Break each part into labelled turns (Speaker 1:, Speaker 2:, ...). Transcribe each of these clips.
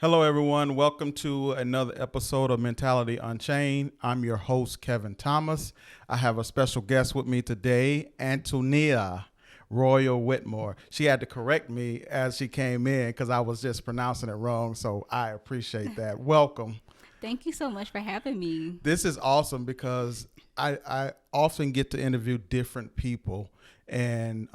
Speaker 1: Hello, everyone. Welcome to another episode of Mentality Unchained. I'm your host, Kevin Thomas. I have a special guest with me today, Antonia Royal-Whitmore. She had to correct me as she came in because I was just pronouncing it wrong, so I appreciate that. Welcome.
Speaker 2: Thank you so much for having me.
Speaker 1: This is awesome because I often get to interview different people, and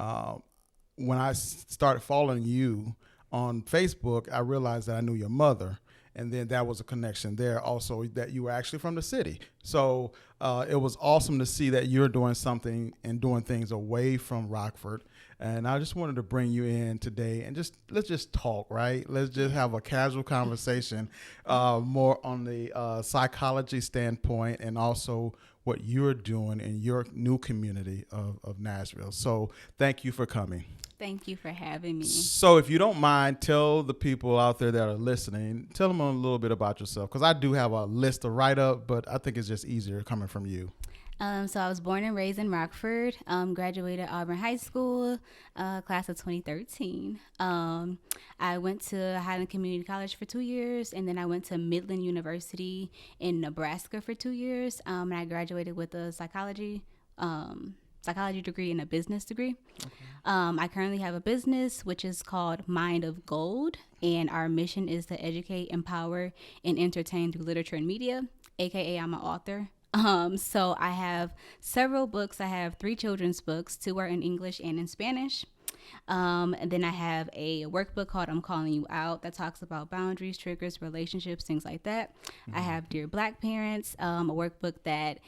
Speaker 1: when I started following you on Facebook, I realized that I knew your mother, and then that was a connection there. Also, that you were actually from the city, so it was awesome to see that you're doing something and doing things away from Rockford. And I just wanted to bring you in today and let's just talk, right? Let's just have a casual conversation, more on the psychology standpoint, and also what you're doing in your new community of Nashville. So thank you for coming.
Speaker 2: Thank you for having me.
Speaker 1: So if you don't mind, tell the people out there that are listening, tell them a little bit about yourself, because I do have a list to write up, but I think it's just easier coming from you.
Speaker 2: So I was born and raised in Rockford, graduated Auburn High School, class of 2013. I went to Highland Community College for 2 years, and then I went to Midland University in Nebraska for 2 years, and I graduated with a psychology degree and a business degree. Okay. I currently have a business which is called Mind of Gold, and our mission is to educate, empower, and entertain through literature and media, aka I'm an author. So I have several books. I have 3 children's books. 2 are in English and in Spanish. And then I have a workbook called I'm Calling You Out that talks about boundaries, triggers, relationships, things like that. Mm-hmm. I have Dear Black Parents, a workbook that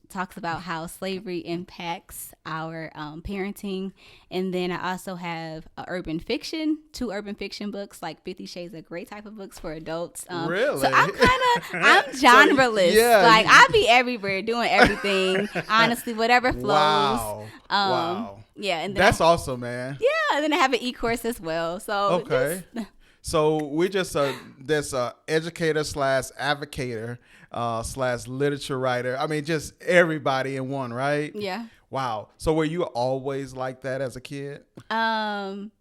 Speaker 2: talks about how slavery impacts our parenting. And then I also have 2 urban fiction books, like 50 Shades of Grey type of books for adults.
Speaker 1: Really?
Speaker 2: So I'm genreless. So, yeah. Like I be everywhere doing everything, honestly, whatever flows.
Speaker 1: Wow.
Speaker 2: Yeah. And then
Speaker 1: that's awesome, man.
Speaker 2: Yeah. And then I have an e-course as well. So
Speaker 1: okay. So we just this educator / advocator / literature writer. I mean, just everybody in one, right?
Speaker 2: Yeah.
Speaker 1: Wow. So were you always like that as a kid?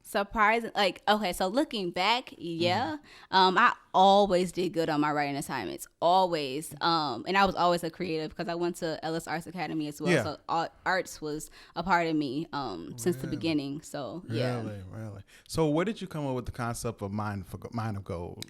Speaker 2: Surprising. Okay, so looking back, yeah. I always did good on my writing assignments. Always. And I was always a creative because I went to Ellis Arts Academy as well. Yeah. So arts was a part of me since the beginning. So yeah.
Speaker 1: Really. So where did you come up with the concept of Mind of Gold?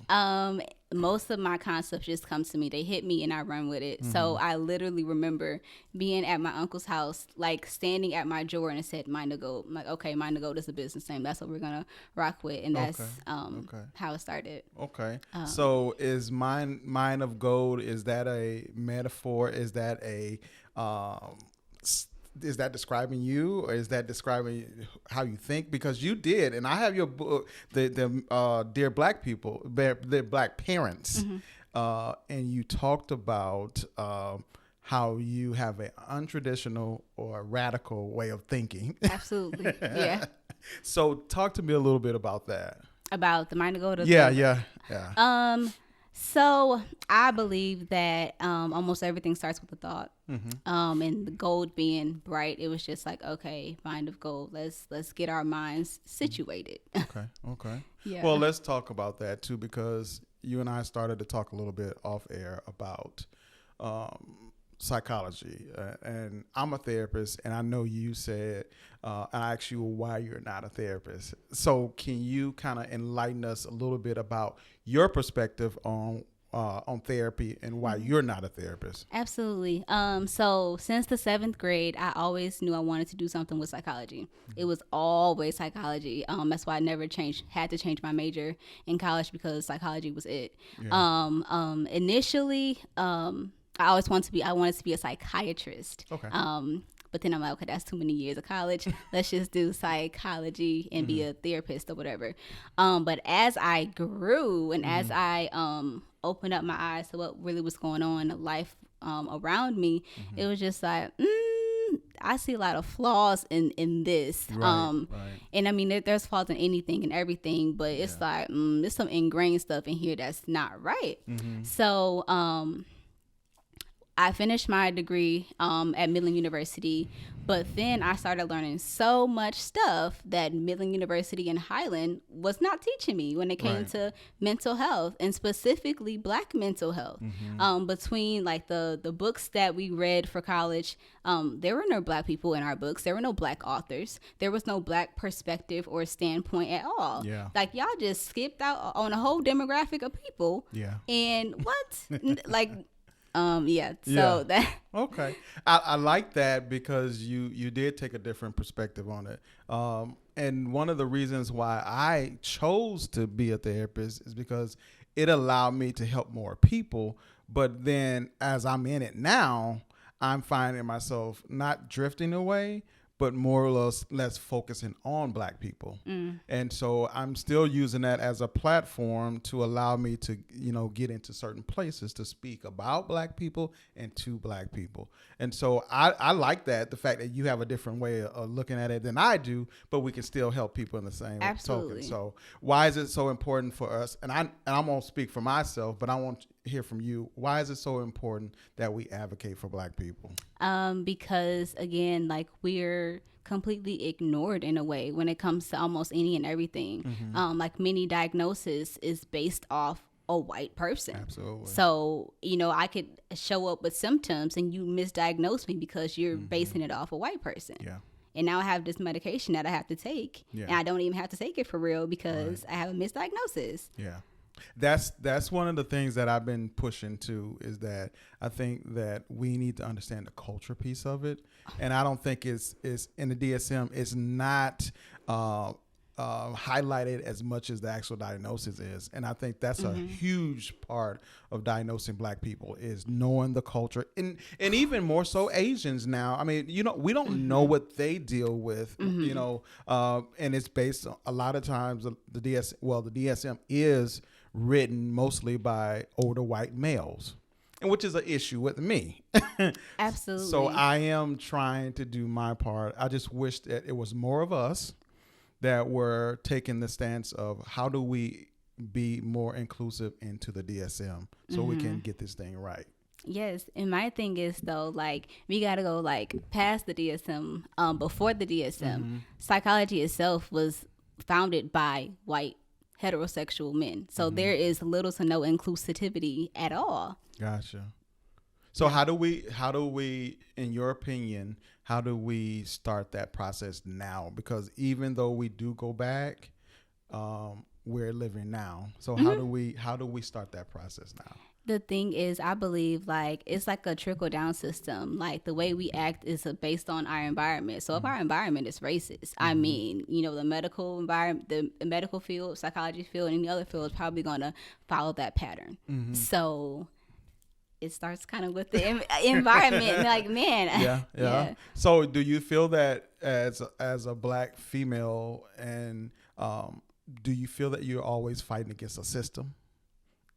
Speaker 2: Most of my concepts just come to me. They hit me and I run with it. Mm-hmm. So I literally remember being at my uncle's house, like standing at my drawer, and it said Mind of Gold. I'm like, okay, Mind of Gold is a business name. That's what we're going to rock with. And that's how it started.
Speaker 1: Okay. So is Mind of Gold, is that a metaphor? Is that is that describing you, or is that describing how you think? Because you did, and I have your book, the Dear Black People, Dear Black Parents, mm-hmm. And you talked about how you have an untraditional or radical way of thinking.
Speaker 2: Absolutely, yeah.
Speaker 1: So talk to me a little bit about that.
Speaker 2: About the Mind of Gold?
Speaker 1: Yeah.
Speaker 2: So I believe that almost everything starts with a thought. Mm-hmm. And the gold being bright, it was just like, okay, Mind of Gold, let's get our minds situated.
Speaker 1: Okay.
Speaker 2: Yeah.
Speaker 1: Well, let's talk about that too, because you and I started to talk a little bit off air about psychology, and I'm a therapist, and I know you said, I asked you why you're not a therapist. So can you kind of enlighten us a little bit about your perspective on therapy and why you're not a therapist?
Speaker 2: Absolutely. So since the 7th grade, I always knew I wanted to do something with psychology. Mm-hmm. It was always psychology. That's why I never had to change my major in college, because psychology was it. Yeah. Initially, I wanted to be a psychiatrist. Okay. But then I'm like, okay, that's too many years of college. Let's just do psychology and be a therapist or whatever. But as I grew and as I opened up my eyes to what really was going on in life around me, it was just like, I see a lot of flaws in this. Right. And I mean, there's flaws in anything and everything, but it's like, there's some ingrained stuff in here that's not right. Mm-hmm. So, I finished my degree at Midland University, but then I started learning so much stuff that Midland University and Highland was not teaching me when it came
Speaker 1: Right.
Speaker 2: to mental health, and specifically Black mental health. Between like the books that we read for college, there were no Black people in our books. There were no Black authors. There was no Black perspective or standpoint at all.
Speaker 1: Yeah.
Speaker 2: Like y'all just skipped out on a whole demographic of people.
Speaker 1: Yeah.
Speaker 2: And what? Like, yeah. So
Speaker 1: Yeah.
Speaker 2: that.
Speaker 1: Okay. I like that because you did take a different perspective on it. And one of the reasons why I chose to be a therapist is because it allowed me to help more people. But then as I'm in it now, I'm finding myself not drifting away, but more or less focusing on Black people. And so I'm still using that as a platform to allow me to, get into certain places to speak about Black people and to Black people. And so I like that, the fact that you have a different way of looking at it than I do, but we can still help people in the same
Speaker 2: Absolutely.
Speaker 1: token. So why is it so important for us? And I'm going to speak for myself, but I want to hear from you. Why is it so important that we advocate for Black people?
Speaker 2: Because again, like we're completely ignored in a way when it comes to almost any and everything. Like many diagnosis is based off a white person.
Speaker 1: Absolutely.
Speaker 2: So, I could show up with symptoms and you misdiagnose me because you're basing it off a white person.
Speaker 1: Yeah.
Speaker 2: And now I have this medication that I have to take,
Speaker 1: Yeah.
Speaker 2: and I don't even have to take it for real because I have a misdiagnosis.
Speaker 1: Yeah. That's one of the things that I've been pushing to, is that I think that we need to understand the culture piece of it. And I don't think it's in the DSM, it's not highlighted as much as the actual diagnosis is. And I think that's a huge part of diagnosing Black people, is knowing the culture, and even more so Asians now. I mean, we don't know what they deal with, and it's based on, a lot of times the DSM is written mostly by older white males, and which is an issue with me.
Speaker 2: Absolutely.
Speaker 1: So I am trying to do my part. I just wish that it was more of us that were taking the stance of how do we be more inclusive into the DSM so we can get this thing right.
Speaker 2: Yes, and my thing is though, like we gotta go like past the DSM. Before the DSM, psychology itself was founded by white heterosexual men, so there is little to no inclusivity at all.
Speaker 1: Gotcha. So how do we, in your opinion, how do we start that process now? Because even though we do go back, we're living now. So how do we start that process now?
Speaker 2: The thing is, I believe like it's like a trickle down system. Like the way we act is based on our environment. So if our environment is racist, I mean, the medical environment, the medical field, psychology field, and any other field is probably going to follow that pattern. So it starts kind of with the environment. Like, man.
Speaker 1: Yeah. So do you feel that as a Black female, and do you feel that you're always fighting against a system?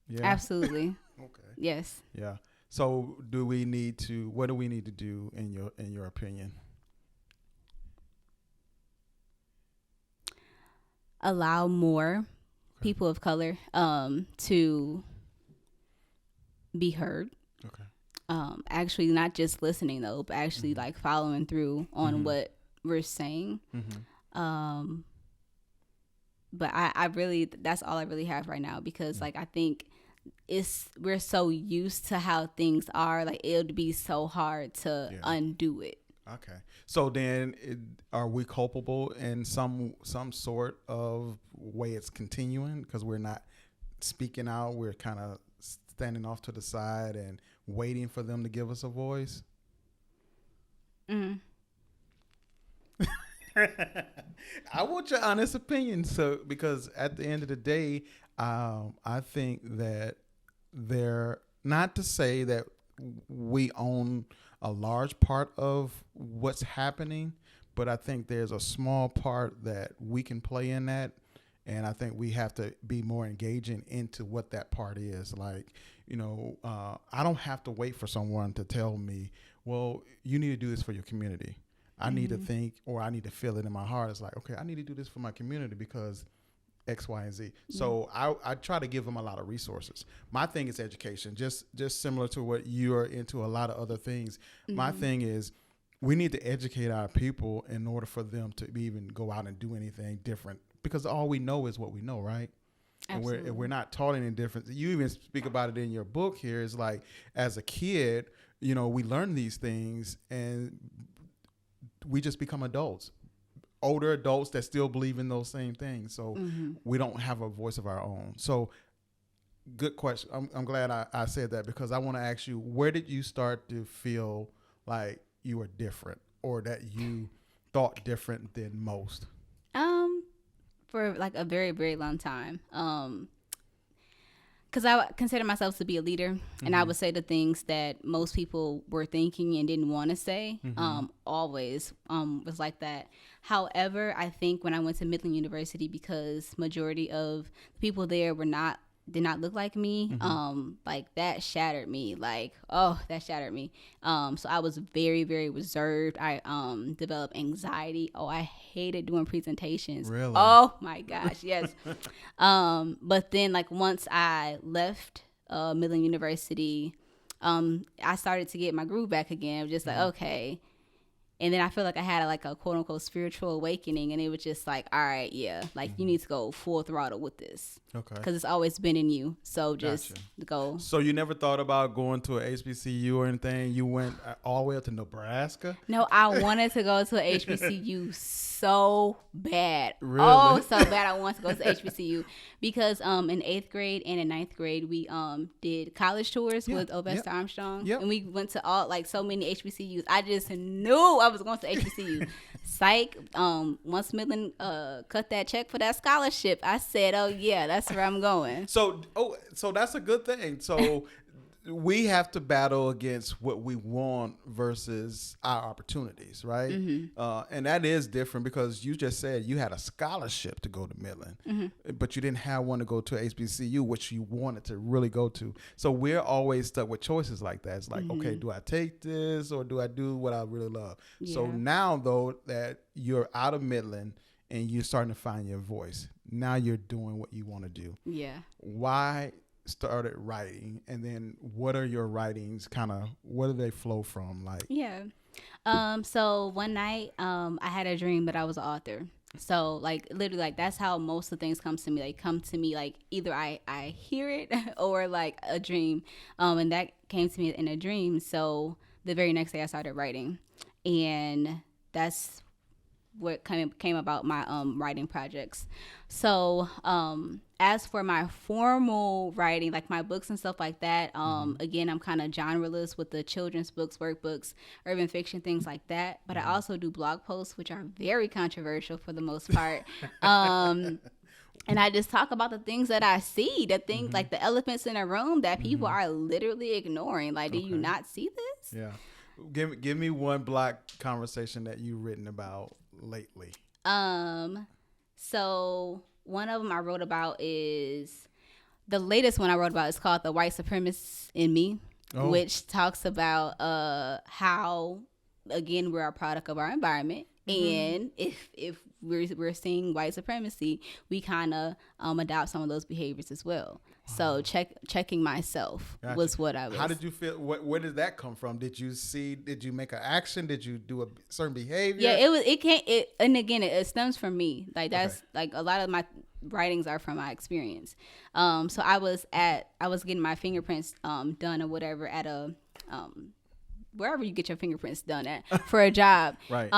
Speaker 1: Yeah.
Speaker 2: Absolutely.
Speaker 1: Okay.
Speaker 2: Yes.
Speaker 1: Yeah. So what do we need to do in your opinion?
Speaker 2: Allow more people of color to be heard.
Speaker 1: Okay.
Speaker 2: Actually not just listening though, but actually like following through on what we're saying. But I really, that's all I really have right now, because like I think we're so used to how things are, like it would be so hard to undo it.
Speaker 1: Okay. So then are we culpable in some sort of way it's continuing because we're not speaking out? We're kind of standing off to the side and waiting for them to give us a voice? I want your honest opinion. So, because at the end of the day, I think that not to say that we own a large part of what's happening, but I think there's a small part that we can play in that. And I think we have to be more engaging into what that part is. Like, I don't have to wait for someone to tell me, well, you need to do this for your community. I need to think, or I need to feel it in my heart. It's like, okay, I need to do this for my community because X, Y, and Z. So I try to give them a lot of resources. My thing is education, just similar to what you're into a lot of other things. My thing is we need to educate our people in order for them to even go out and do anything different, because all we know is what we know, right?
Speaker 2: Absolutely.
Speaker 1: And we're not taught any different. You even speak about it in your book here. It's like, as a kid, you know, we learn these things and we just become adults. Older adults that still believe in those same things. So we don't have a voice of our own. So good question. I'm glad I said that, because I want to ask you, where did you start to feel like you were different, or that you thought different than most?
Speaker 2: For like a very, very long time. Because I consider myself to be a leader, and I would say the things that most people were thinking and didn't want to say. Always was like that. However, I think when I went to Midland University, because majority of the people there did not look like me, like that shattered me. That shattered me. So I was very, very reserved. I developed anxiety. I hated doing presentations.
Speaker 1: Really?
Speaker 2: Oh my gosh, yes. But then like once I left Midland University, I started to get my groove back again. Just like, okay. And then I feel like I had a quote unquote spiritual awakening, and it was just like, all right, yeah, like you need to go full throttle with this.
Speaker 1: Okay.
Speaker 2: Because it's always been in you. So just go.
Speaker 1: So you never thought about going to a HBCU or anything? You went all the way up to Nebraska?
Speaker 2: No, I wanted to go to a HBCU so bad.
Speaker 1: Really?
Speaker 2: Oh, so bad I wanted to go to HBCU. Because in 8th grade and in 9th grade, we did college tours with Sylvester Armstrong.
Speaker 1: Yep.
Speaker 2: And we went to so many HBCUs. I just knew I was going to HBCU. Psych. Once Midland cut that check for that scholarship, I said, oh yeah, that's where I'm going.
Speaker 1: So that's a good thing. So we have to battle against what we want versus our opportunities, right? And that is different, because you just said you had a scholarship to go to Midland, but you didn't have one to go to HBCU, which you wanted to really go to. So we're always stuck with choices like that. It's like, okay, do I take this or do I do what I really love? Yeah. So now, though, that you're out of Midland and you're starting to find your voice, now you're doing what you want to do.
Speaker 2: Yeah.
Speaker 1: Why started writing, and then what are your writings what do they flow from?
Speaker 2: So one night I had a dream that I was an author. So literally that's how most of the things come to me. They come to me either I hear it or like a dream, and that came to me in a dream. So the very next day I started writing, and that's what came about my writing projects. So as for my formal writing, like my books and stuff like that, again, I'm kind of genreless with the children's books, workbooks, urban fiction, things like that. But I also do blog posts, which are very controversial for the most part. And I just talk about the things that I see, the things like the elephants in a room that people are literally ignoring. Like, do you not see this?
Speaker 1: Yeah. Give me one blog conversation that you've written about lately.
Speaker 2: So one of them I wrote about is the latest one I wrote about is called The White Supremacist in Me, which talks about how, again, we're a product of our environment. And if we're seeing white supremacy, we kind of adopt some of those behaviors as well. Wow. So checking myself was what I was.
Speaker 1: How did you feel? Where did that come from? Did you make an action? Did you do a certain behavior?
Speaker 2: Yeah, and again, it stems from me. Like that's like a lot of my writings are from my experience. So I was getting my fingerprints done or whatever at a wherever you get your fingerprints done at for a job.
Speaker 1: Right.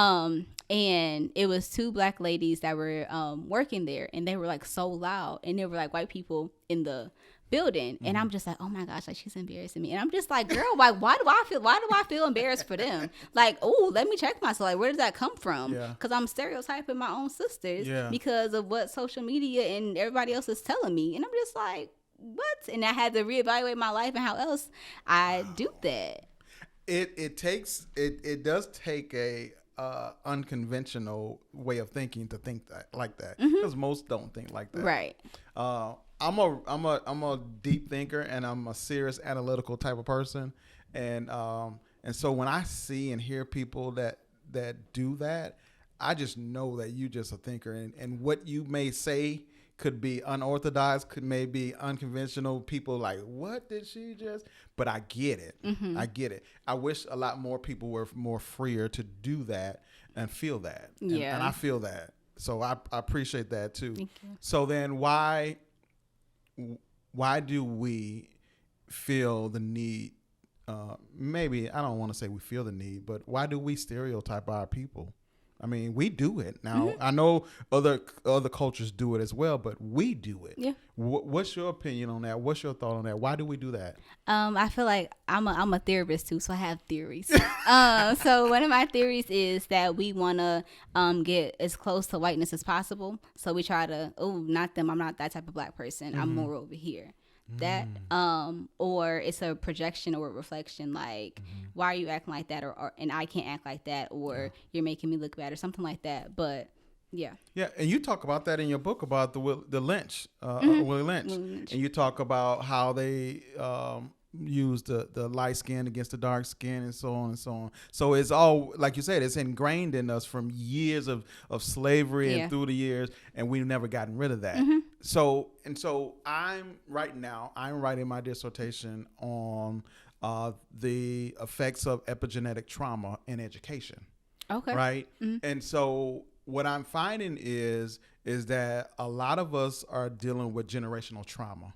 Speaker 2: And it was two black ladies that were working there, and they were like so loud, and there were like white people in the building, and I'm just like, oh my gosh, like she's embarrassing me, and I'm just like, girl, like why do I feel embarrassed for them? Like, oh, let me check myself. Like, where does that come from? Because I'm stereotyping my own sisters because of what social media and everybody else is telling me, and I'm just like, what? And I had to reevaluate my life and how else I do that.
Speaker 1: It does take a unconventional way of thinking to think like that, because most don't think like that.
Speaker 2: Right.
Speaker 1: I'm a deep thinker, and I'm a serious analytical type of person, and so when I see and hear people that do that, I just know that you just a thinker, and what you may say could be unorthodox, could maybe unconventional. People like, what did she just? But I get it. I get it. I wish a lot more people were more freer to do that and feel that. And I feel that. So I appreciate that too.
Speaker 2: Thank you.
Speaker 1: So then why do we feel the need? Maybe I don't want to say we feel the need, but why do we stereotype our people? I mean, we do it now. I know other cultures do it as well, but we do it.
Speaker 2: Yeah.
Speaker 1: What's your opinion on that? What's your thought on that? Why do we do that?
Speaker 2: I feel like I'm a therapist too, so I have theories. So one of my theories is that we want to get as close to whiteness as possible. So we try to, not them. I'm not that type of black person. I'm more over here. That or it's a projection or a reflection, like why are you acting like that, or and I can't act like that, or you're making me look bad or something like that. But yeah, and
Speaker 1: you talk about that in your book about the Lynch, Willie Lynch, and you talk about how they use the light skin against the dark skin and so on and so on. So it's all, like you said, it's ingrained in us from years of slavery and through the years, and we've never gotten rid of that. So I'm writing my dissertation on the effects of epigenetic trauma in education.
Speaker 2: Okay.
Speaker 1: Right. And so what I'm finding is that a lot of us are dealing with generational trauma.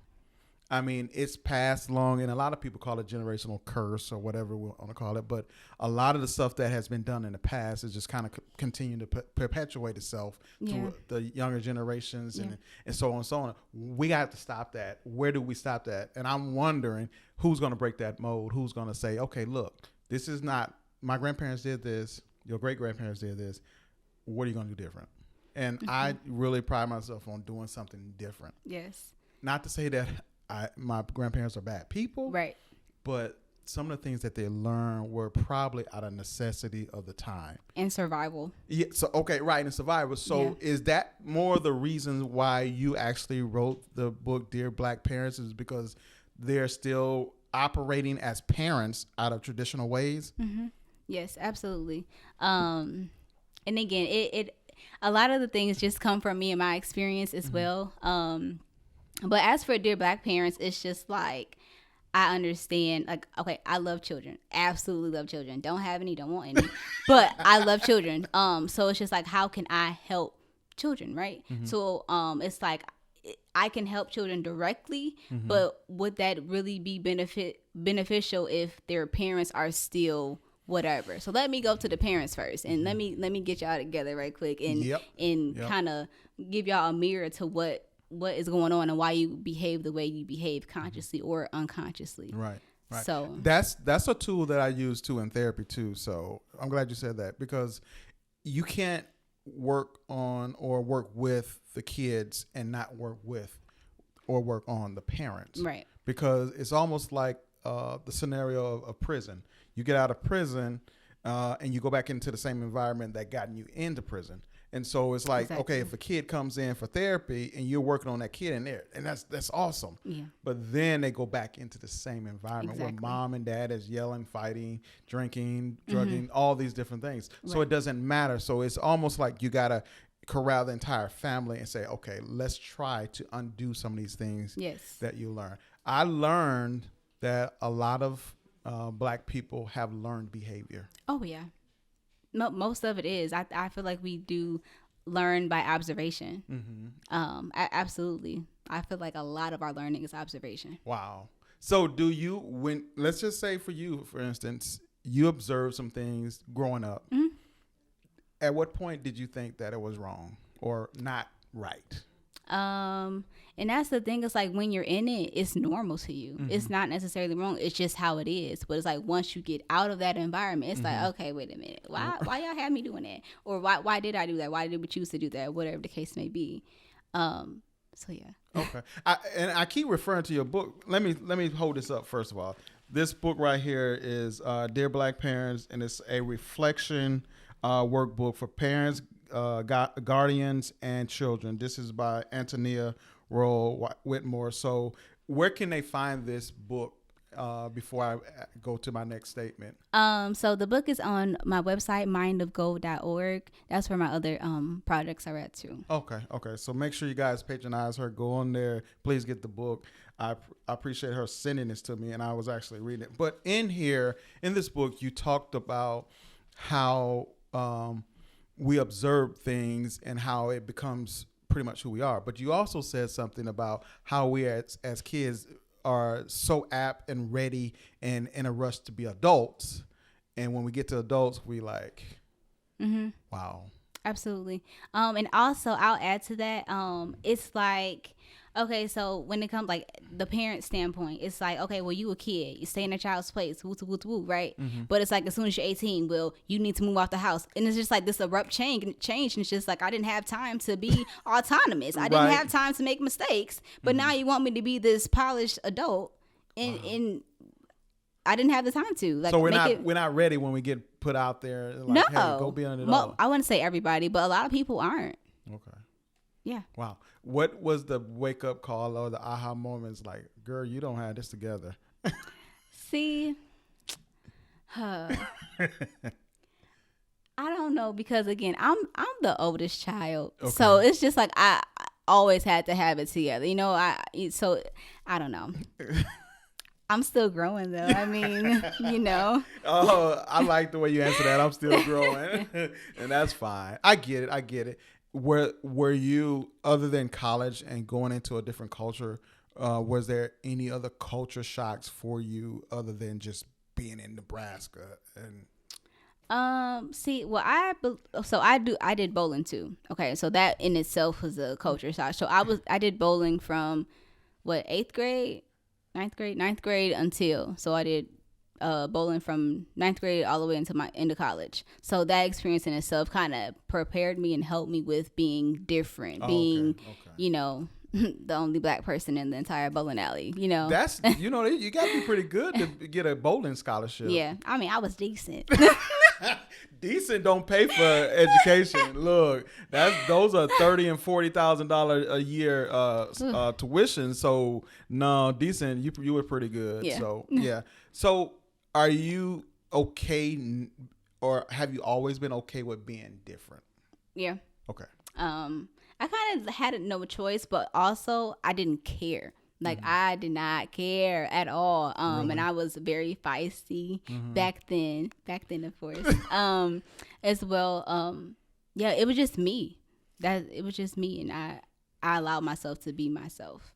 Speaker 1: I mean, it's passed along, and a lot of people call it generational curse or whatever we want to call it. But a lot of the stuff that has been done in the past is just kind of continuing to perpetuate itself through the younger generations and so on and so on. We got to stop that. Where do we stop that? And I'm wondering who's going to break that mold, who's going to say, okay, look, this is not, my grandparents did this, your great-grandparents did this. What are you going to do different? And I really pride myself on doing something different.
Speaker 2: Yes.
Speaker 1: Not to say that my grandparents are bad people,
Speaker 2: right?
Speaker 1: But some of the things that they learned were probably out of necessity of the time
Speaker 2: and survival.
Speaker 1: Yeah. So and survival. So is that more the reason why you actually wrote the book, Dear Black Parents, is because they're still operating as parents out of traditional ways?
Speaker 2: Yes, absolutely. And again, it a lot of the things just come from me and my experience as well. But as for Dear Black Parents, it's just like, I understand, like, okay, I love children. Absolutely love children. Don't have any, don't want any. But I love children. So it's just like, how can I help children, right? So it's like, I can help children directly, but would that really be beneficial if their parents are still whatever? So let me go to the parents first, and let me get y'all together right quick and kind of give y'all a mirror to what is going on and why you behave the way you behave, consciously or unconsciously. Right. So
Speaker 1: that's a tool that I use too in therapy too. So I'm glad you said that, because you can't work on or work with the kids and not work with or work on the parents. Right. Because it's almost like the scenario of prison. You get out of prison and you go back into the same environment that gotten you into prison. And so it's like, okay, if a kid comes in for therapy and you're working on that kid in there, and that's awesome. Yeah. But then they go back into the same environment where mom and dad is yelling, fighting, drinking, drugging, all these different things. Right. So it doesn't matter. So it's almost like you got to corral the entire family and say, okay, let's try to undo some of these things that you learn. I learned that a lot of Black people have learned behavior.
Speaker 2: Oh, yeah. Most of it is. I feel like we do learn by observation. Absolutely. I feel like a lot of our learning is observation.
Speaker 1: Wow. So do you, when, let's just say for you, for instance, you observed some things growing up. At what point did you think that it was wrong or not right?
Speaker 2: And that's the thing. It's like when you're in it, it's normal to you. It's not necessarily wrong. It's just how it is. But it's like once you get out of that environment, it's like, okay, wait a minute. Why y'all have me doing that? Or why did I do that? Why did we choose to do that? Whatever the case may be. So yeah. Okay.
Speaker 1: I keep referring to your book. Let me hold this up first of all. This book right here is Dear Black Parents, and it's a reflection workbook for parents, guardians, and children. This is by Antonia Royal-Whitmore. So where can they find this book before I go to my next statement?
Speaker 2: So the book is on my website, mindofgold.org. That's where my other projects are at too.
Speaker 1: Okay. So make sure you guys patronize her. Go on there. Please get the book. I appreciate her sending this to me, and I was actually reading it. But in this book, you talked about how we observe things and how it becomes pretty much who we are. But you also said something about how we as kids are so apt and ready and in a rush to be adults. And when we get to adults, we like, wow.
Speaker 2: Absolutely. And also I'll add to that. It's like, okay, so when it comes like the parent standpoint, it's like, okay, well, you a kid, you stay in a child's place, woo, woo, woo, right? But it's like as soon as you're 18, well, you need to move off the house, and it's just like this abrupt change. And it's just like I didn't have time to be autonomous. I didn't have time to make mistakes. But now you want me to be this polished adult, and I didn't have the time to. Like,
Speaker 1: so we're not ready when we get put out there. Like,
Speaker 2: no,
Speaker 1: hey, go be on it all.
Speaker 2: I wouldn't say everybody, but a lot of people aren't.
Speaker 1: Okay.
Speaker 2: Yeah.
Speaker 1: Wow. What was the wake up call or the aha moments? Like, girl, you don't have this together.
Speaker 2: See, I don't know, because again, I'm the oldest child, so it's just like I always had to have it together. You know, I don't know. I'm still growing though. I mean, you know.
Speaker 1: Oh, I like the way you answer that. I'm still growing, and that's fine. I get it. Were you, other than college and going into a different culture, was there any other culture shocks for you other than just being in Nebraska? And
Speaker 2: I did bowling too. Okay, so that in itself was a culture shock. So I did bowling from ninth grade until, so I did bowling from ninth grade all the way into college. So that experience in itself kind of prepared me and helped me with being different, you know, the only black person in the entire bowling alley, you know.
Speaker 1: That's, you know, you got to be pretty good to get a bowling scholarship.
Speaker 2: Yeah, I mean, I was decent.
Speaker 1: Decent don't pay for education. Look, those are $30,000 and $40,000 a year tuition. So no, decent. You were pretty good.
Speaker 2: Yeah.
Speaker 1: So yeah. So are you okay, or have you always been okay with being different?
Speaker 2: Yeah.
Speaker 1: Okay.
Speaker 2: I kind of had no choice, but also I didn't care. Like, I did not care at all.
Speaker 1: Really?
Speaker 2: And I was very feisty back then, of course, as well. Yeah, it was just me. It was just me. And I allowed myself to be myself.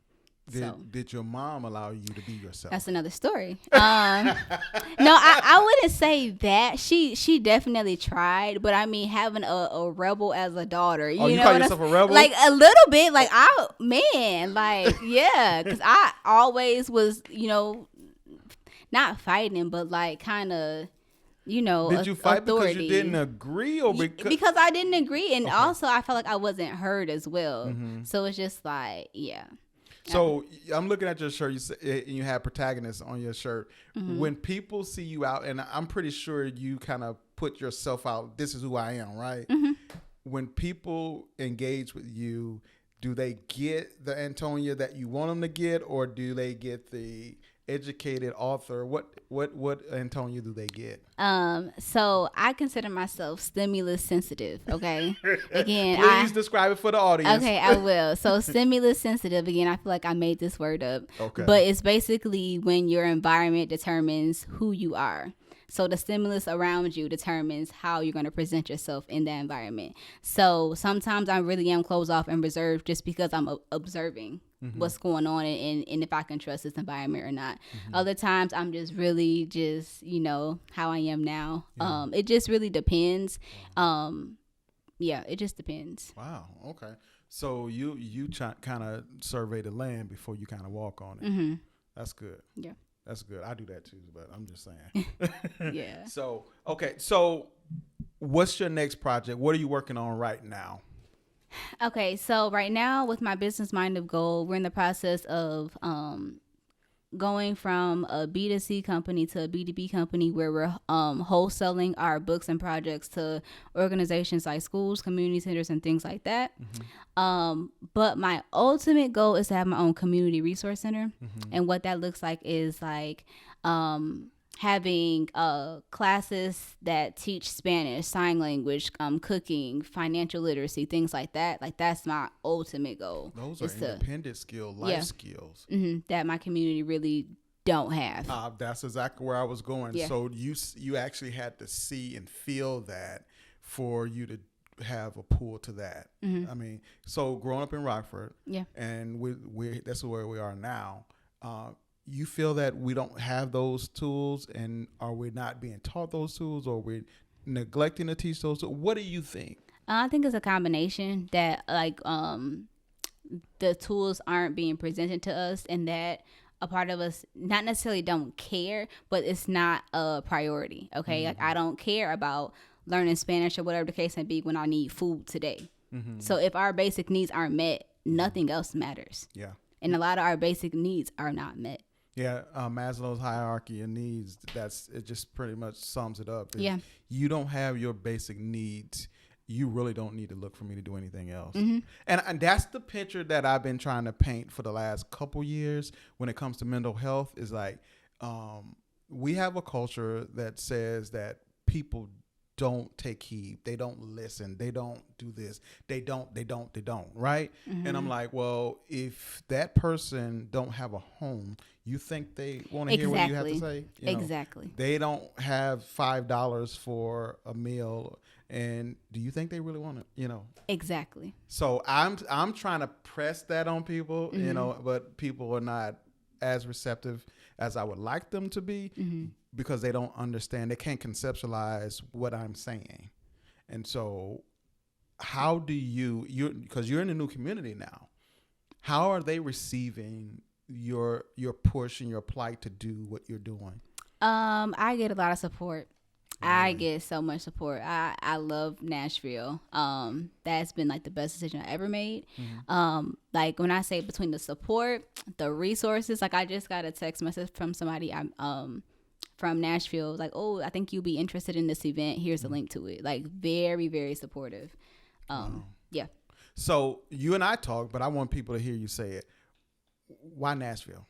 Speaker 1: Did your mom allow you to be yourself?
Speaker 2: That's another story. No, I wouldn't say that. She definitely tried, but I mean, having a rebel as a daughter, you know,
Speaker 1: call yourself a rebel?
Speaker 2: Like a little bit, like yeah, because I always was, you know, not fighting, but like kind of, you know,
Speaker 1: did you fight
Speaker 2: authority.
Speaker 1: because you didn't agree, or
Speaker 2: because I didn't agree, and also I felt like I wasn't heard as well. So it's just like, yeah.
Speaker 1: So I'm looking at your shirt. You have protagonist on your shirt. When people see you out, and I'm pretty sure you kind of put yourself out. This is who I am, right? When people engage with you, do they get the Antonia that you want them to get, or do they get the educated author? What Antonia do they get?
Speaker 2: So I consider myself stimulus sensitive. Okay. Again,
Speaker 1: please describe it for the audience.
Speaker 2: Okay, I will. So stimulus sensitive. Again, I feel like I made this word up.
Speaker 1: Okay.
Speaker 2: But it's basically when your environment determines who you are. So the stimulus around you determines how you're going to present yourself in that environment. So sometimes I really am closed off and reserved just because I'm observing what's going on and if I can trust this environment or not. Other times I'm just really just, you know, how I am now. Yeah. It just really depends. Yeah, it just depends.
Speaker 1: Wow. Okay. So you kind of survey the land before you kind of walk on it. That's good.
Speaker 2: Yeah.
Speaker 1: That's good. I do that too, but I'm just saying.
Speaker 2: Yeah.
Speaker 1: So, okay. So what's your next project? What are you working on right now?
Speaker 2: Okay. So right now with my business Mind of Gold, we're in the process of going from a B2C company to a B2B company where we're wholesaling our books and projects to organizations like schools, community centers, and things like that. But my ultimate goal is to have my own community resource center. And what that looks like is like having classes that teach Spanish, sign language, cooking, financial literacy, things like that. Like that's my ultimate goal.
Speaker 1: Those are independent skills, life skills
Speaker 2: that my community really don't have.
Speaker 1: That's exactly where I was going.
Speaker 2: Yeah.
Speaker 1: So you actually had to see and feel that for you to have a pull to that. I mean, so growing up in Rockford, and we that's where we are now. You feel that we don't have those tools, and are we not being taught those tools, or we're neglecting to teach those tools? What do you think?
Speaker 2: I think it's a combination that like the tools aren't being presented to us, and that a part of us not necessarily don't care, but it's not a priority. Okay, like I don't care about learning Spanish or whatever the case may be when I need food today. So if our basic needs aren't met, nothing else matters.
Speaker 1: Yeah,
Speaker 2: and a lot of our basic needs are not met.
Speaker 1: Yeah, Maslow's hierarchy of needs, it just pretty much sums it up.
Speaker 2: Yeah.
Speaker 1: You don't have your basic needs, you really don't need to look for me to do anything else. And that's the picture that I've been trying to paint for the last couple years when it comes to mental health is like we have a culture that says that people don't take heed, they don't listen, they don't do this, they don't, right? And I'm like, well, if that person don't have a home, you think they want to hear what you have to say? You know,
Speaker 2: exactly.
Speaker 1: They don't have $5 for a meal, and do you think they really want to? You know.
Speaker 2: Exactly.
Speaker 1: So I'm trying to press that on people, you know, but people are not as receptive as I would like them to be because they don't understand. They can't conceptualize what I'm saying, and so how do because you're in a new community now? How are they receiving your push and your plight to do what you're doing?
Speaker 2: I get a lot of support.
Speaker 1: Really?
Speaker 2: I get so much support. I love Nashville. That's been like the best decision I ever made. Like when I say between the support, the resources, like I just got a text message from somebody from Nashville, like, oh, I think you'll be interested in this event. Here's a link to it. Like very, very supportive. Yeah.
Speaker 1: So you and I talk, but I want people to hear you say it. Why Nashville?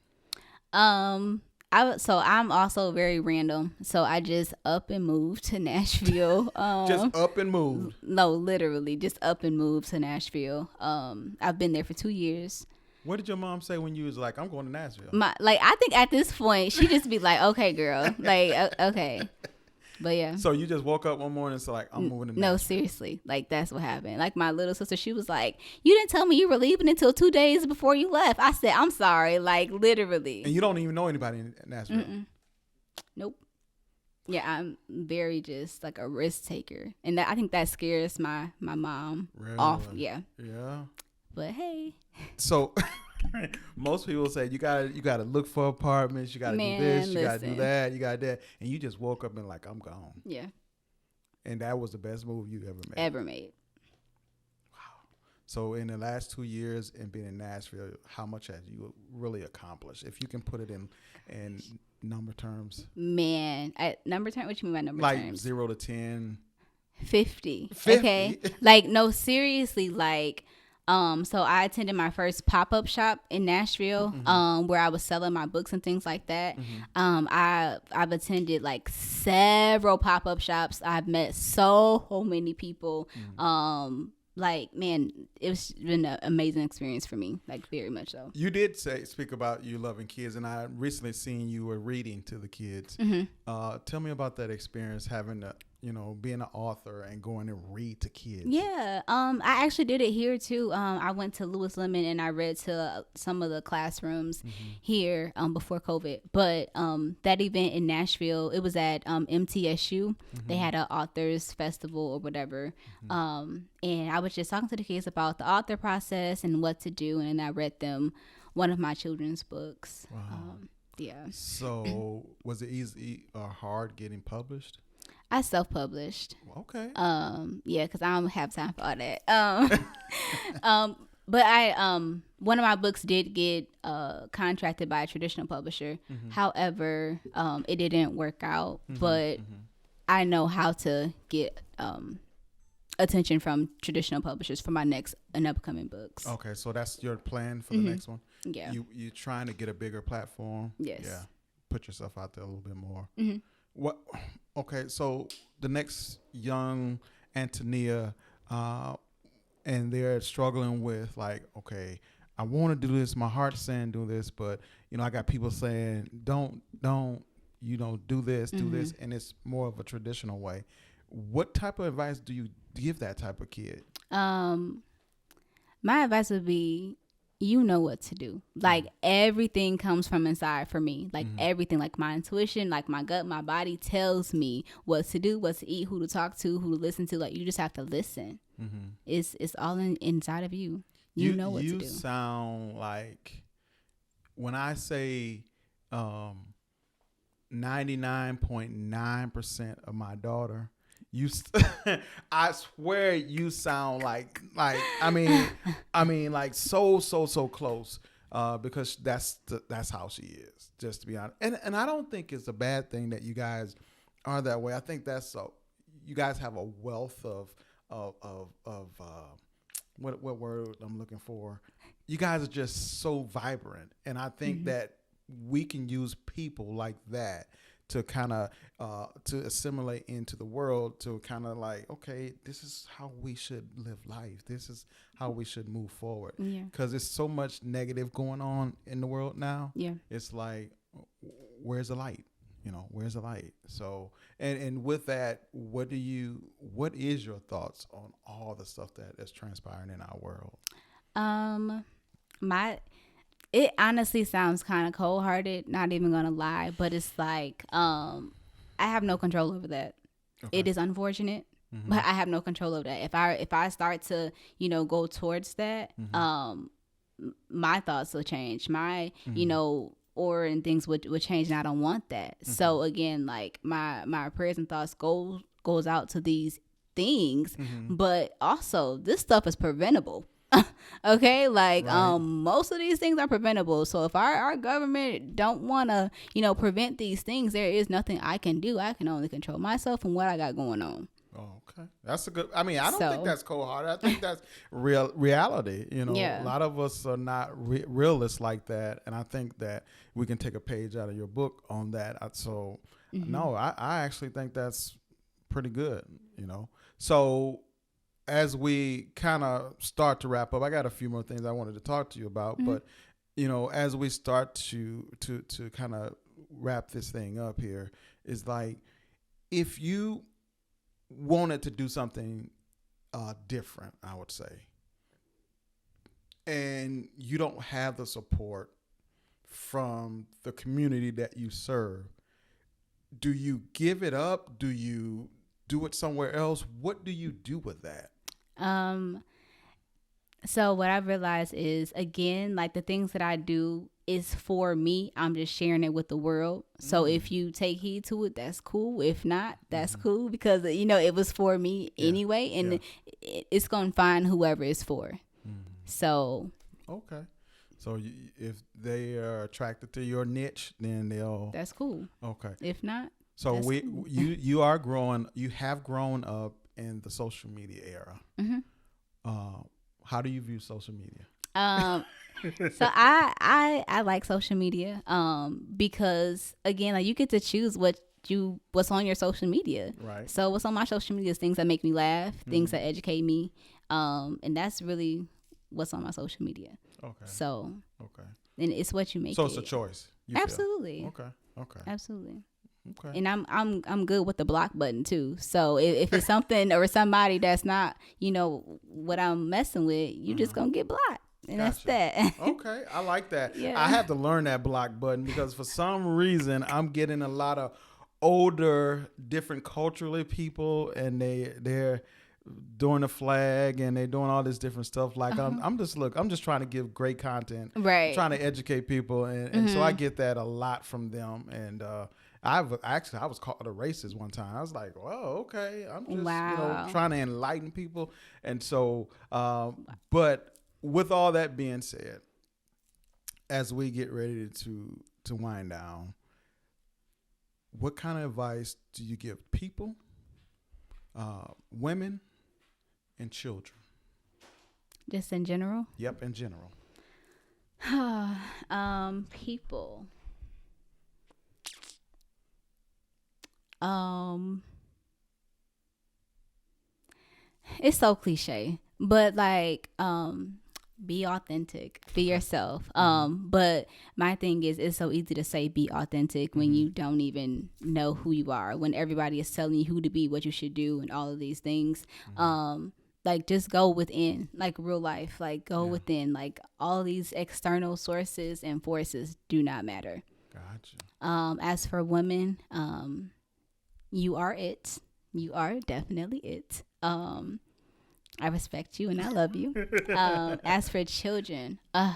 Speaker 2: So I'm also very random. So I just up and moved to Nashville.
Speaker 1: Just up and moved?
Speaker 2: No, literally just up and moved to Nashville. I've been there for 2 years.
Speaker 1: What did your mom say when you was like, I'm going to Nashville?
Speaker 2: I think at this point she just be like, okay, girl, like okay. But yeah.
Speaker 1: So you just woke up one morning and said like, I'm moving to Nashville.
Speaker 2: No, seriously. Like that's what happened. Like my little sister, she was like, you didn't tell me you were leaving until 2 days before you left. I said, I'm sorry. Like literally.
Speaker 1: And you don't even know anybody in Nashville?
Speaker 2: Nope. Yeah, I'm very just like a risk taker. And I think that scares my mom off. Yeah.
Speaker 1: Yeah.
Speaker 2: But hey.
Speaker 1: So most people say you gotta look for apartments, you gotta do this, you gotta do that, you gotta that, and you just woke up and like, I'm gone.
Speaker 2: Yeah.
Speaker 1: And that was the best move you ever made. Wow. So in the last 2 years and being in Nashville, how much have you really accomplished? If you can put it in number terms.
Speaker 2: Man, number terms. What you mean by number terms?
Speaker 1: Like 0 to 10.
Speaker 2: 50. Okay. Like no, seriously, like. So I attended my first pop-up shop in Nashville, where I was selling my books and things like that. I've attended like several pop-up shops. I've met so many people. Like, man, it's been an amazing experience for me, like very much so.
Speaker 1: You did speak about you loving kids, and I recently seen you were reading to the kids. Tell me about that experience, having to, being an author and going to read to kids. Yeah,
Speaker 2: I actually did it here too. I went to Lewis Lemon and I read to some of the classrooms here before COVID. But that event in Nashville, it was at MTSU. They had an authors festival or whatever. And I was just talking to the kids about the author process and what to do. And I read them one of my children's books.
Speaker 1: Wow.
Speaker 2: Yeah.
Speaker 1: So was it easy or hard getting published?
Speaker 2: I self-published.
Speaker 1: Okay.
Speaker 2: Yeah, because I don't have time for all that. But I one of my books did get contracted by a traditional publisher. However, it didn't work out. But I know how to get attention from traditional publishers for my next and upcoming books.
Speaker 1: Okay, so that's your plan for the next one?
Speaker 2: Yeah.
Speaker 1: You trying to get a bigger platform?
Speaker 2: Yes.
Speaker 1: Yeah. Put yourself out there a little bit more. What? Okay, so the next young Antonia, and they're struggling with like, okay, I want to do this. My heart's saying do this, but I got people saying don't, do this, and it's more of a traditional way. What type of advice do you give that type of kid?
Speaker 2: My advice would be, what to do. Like everything comes from inside for me. Like everything, like my intuition, like my gut, my body tells me what to do, what to eat, who to talk to, who to listen to. Like you just have to listen. It's all inside of you. You know what to do. You
Speaker 1: sound like, when I say 99.9% of my daughter, I swear you sound like I mean like so close, because that's how she is, just to be honest. And I don't think it's a bad thing that you guys are that way. I think that's you guys have a wealth of what word I'm looking for. You guys are just so vibrant, and I think that we can use people like that to kind of to assimilate into the world, to kind of like, okay, this is how we should live life. This is how we should move forward. Yeah. Because there's so much negative going on in the world now. Yeah. It's like, where's the light? Where's the light? So, and with that, what is your thoughts on all the stuff that is transpiring in our world?
Speaker 2: It honestly sounds kind of cold-hearted, not even gonna lie, but it's like I have no control over that. Okay. It is unfortunate, but I have no control over that. If I start to go towards that, my thoughts will change. My aura and things would change, and I don't want that. So again, like my prayers and thoughts goes out to these things, but also this stuff is preventable. Okay, like right. Most of these things are preventable. So if our government don't want to prevent these things, there is nothing I can do. I can only control myself and what I got going on.
Speaker 1: Oh, okay, that's a good. I mean, I don't think that's cold-hearted. I think that's reality. Yeah. A lot of us are not realists like that, and I think that we can take a page out of your book on that. So no, I actually think that's pretty good. So as we kind of start to wrap up, I got a few more things I wanted to talk to you about, but as we start to kind of wrap this thing up here, is like, if you wanted to do something different, I would say, and you don't have the support from the community that you serve, do you give it up? Do you do it somewhere else? What do you do with that?
Speaker 2: So what I've realized is, again, like the things that I do is for me. I'm just sharing it with the world. So if you take heed to it, that's cool. If not, that's cool, because it was for me anyway, and it's gonna find whoever it's for. So
Speaker 1: okay. So if they are attracted to your niche, then that's
Speaker 2: cool.
Speaker 1: Okay.
Speaker 2: If not,
Speaker 1: so you have grown up in the social media era. How do you view social media?
Speaker 2: So I like social media because, again, like, you get to choose what's on your social media. Right. So what's on my social media is things that make me laugh, things that educate me, and that's really what's on my social media. Okay. So and it's what you make.
Speaker 1: So it's a choice.
Speaker 2: Absolutely.
Speaker 1: Feel. Okay.
Speaker 2: Absolutely. Okay. And I'm good with the block button too. So if it's something or somebody that's not what I'm messing with, you just gonna get blocked, and that's that.
Speaker 1: Okay, I like that. Yeah. I have to learn that block button, because for some reason I'm getting a lot of older, different culturally people, and they're doing the flag and they're doing all this different stuff. Like I'm just trying to give great content, right? I'm trying to educate people, and so I get that a lot from them, and I was called a racist one time. I was like, well, okay, I'm just trying to enlighten people. And so, but with all that being said, as we get ready to wind down, what kind of advice do you give people, women, and children?
Speaker 2: Just in general?
Speaker 1: Yep, in general.
Speaker 2: People. It's so cliche, but like, be authentic, be yourself. But my thing is, it's so easy to say be authentic when you don't even know who you are, when everybody is telling you who to be, what you should do, and all of these things. Like, just go within, like real life, like go within, like all these external sources and forces do not matter.
Speaker 1: Gotcha.
Speaker 2: As for women, you are it. You are definitely it. I respect you and I love you. As for children, I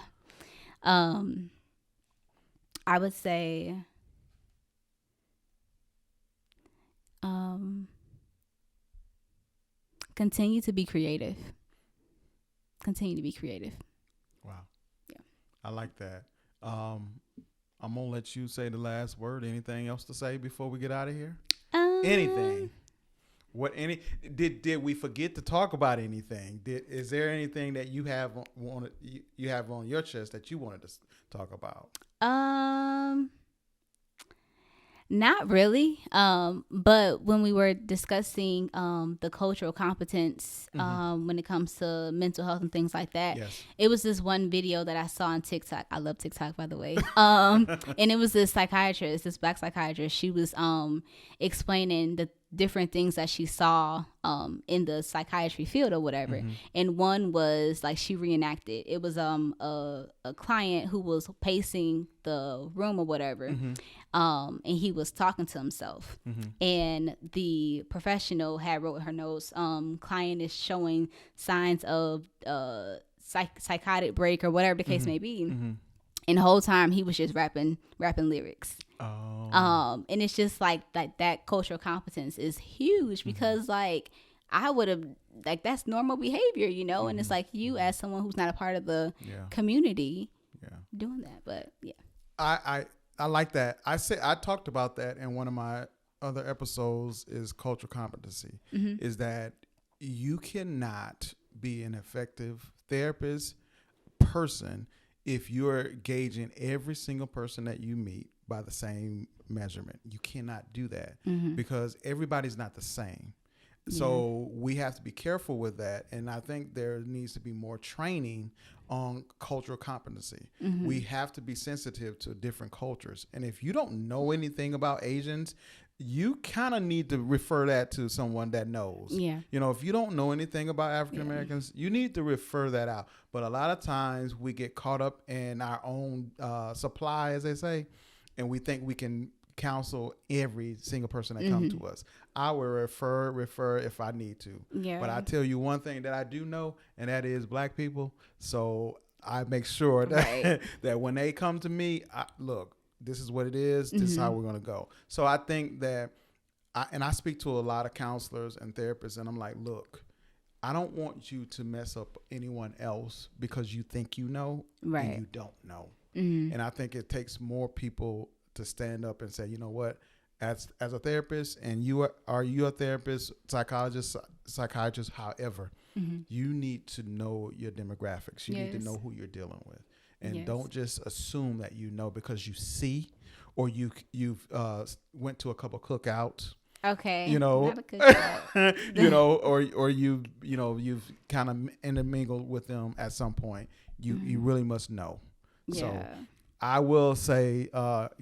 Speaker 2: would say, continue to be creative. Continue to be creative.
Speaker 1: Wow.
Speaker 2: Yeah.
Speaker 1: I like that. I'm gonna let you say the last word. Anything else to say before we get out of here? Anything? Did we forget to talk about anything? Is there anything that you have on your chest that you wanted to talk about?
Speaker 2: Not really. But when we were discussing the cultural competence when it comes to mental health and things like that, it was this one video that I saw on TikTok. I love TikTok, by the way. And it was this psychiatrist, this Black psychiatrist. She was explaining the different things that she saw in the psychiatry field or whatever. And one was like, she reenacted. It was a client who was pacing the room or whatever. And he was talking to himself. And the professional had wrote her notes, client is showing signs of psychotic break or whatever the case may be. And the whole time he was just rapping lyrics. And it's just like that cultural competence is huge because like I would have, like, that's normal behavior, you know. And it's like you as someone who's not a part of the community doing that. But
Speaker 1: I like that. I talked about that in one of my other episodes, is cultural competency. Is that you cannot be an effective therapist person if you're gauging every single person that you meet by the same measurement. You cannot do that because everybody's not the same. So we have to be careful with that. And I think there needs to be more training on cultural competency. We have to be sensitive to different cultures. And if you don't know anything about Asians, you kind of need to refer that to someone that knows. You know, if you don't know anything about African Americans, you need to refer that out. But a lot of times we get caught up in our own supply, as they say, and we think we can counsel every single person that comes to us. I will refer if I need to. But I tell you one thing that I do know, and that is Black people. So I make sure that that when they come to me, look, this is what it is. This is how we're going to go. So I think that, I speak to a lot of counselors and therapists, and I'm like, look, I don't want you to mess up anyone else because you think you know and you don't know. And I think it takes more people to stand up and say, you know what, as a therapist, and you are a therapist, psychiatrist, however, you need to know your demographics. You need to know who you're dealing with. And don't just assume that you know because you see, or you've went to a couple cookouts.
Speaker 2: Okay.
Speaker 1: You know,
Speaker 2: not a cookout.
Speaker 1: you know, or you've kind of intermingled with them at some point. You really must know. So I will say,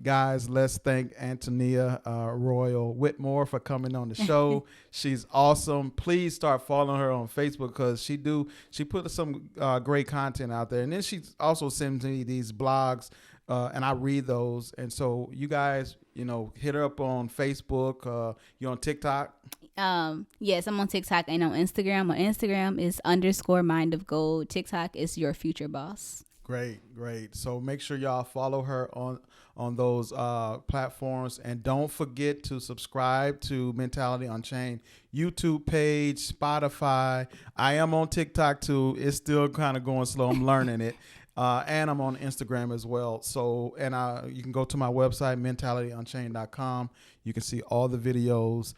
Speaker 1: guys, let's thank Antonia Royal-Whitmore for coming on the show. She's awesome. Please start following her on Facebook because she put some great content out there. And then she also sends me these blogs, and I read those. And so you guys, hit her up on Facebook. You're on TikTok?
Speaker 2: Yes, I'm on TikTok and on Instagram. My Instagram is _mindofgold. TikTok is your future boss.
Speaker 1: Great. So make sure y'all follow her on those platforms, and don't forget to subscribe to Mentality Unchained YouTube page, Spotify. I am on TikTok too. It's still kind of going slow. I'm learning it. And I'm on Instagram as well. So, and you can go to my website, mentalityunchained.com. You can see all the videos.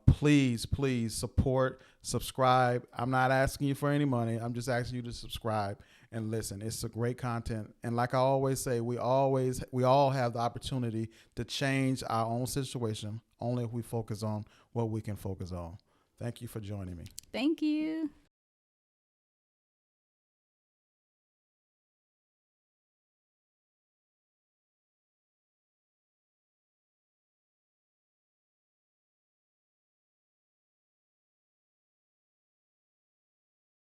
Speaker 1: Please support, subscribe. I'm not asking you for any money. I'm just asking you to subscribe and listen. It's a great content. And like I always say, we all have the opportunity to change our own situation only if we focus on what we can focus on. Thank you for joining me.
Speaker 2: Thank you.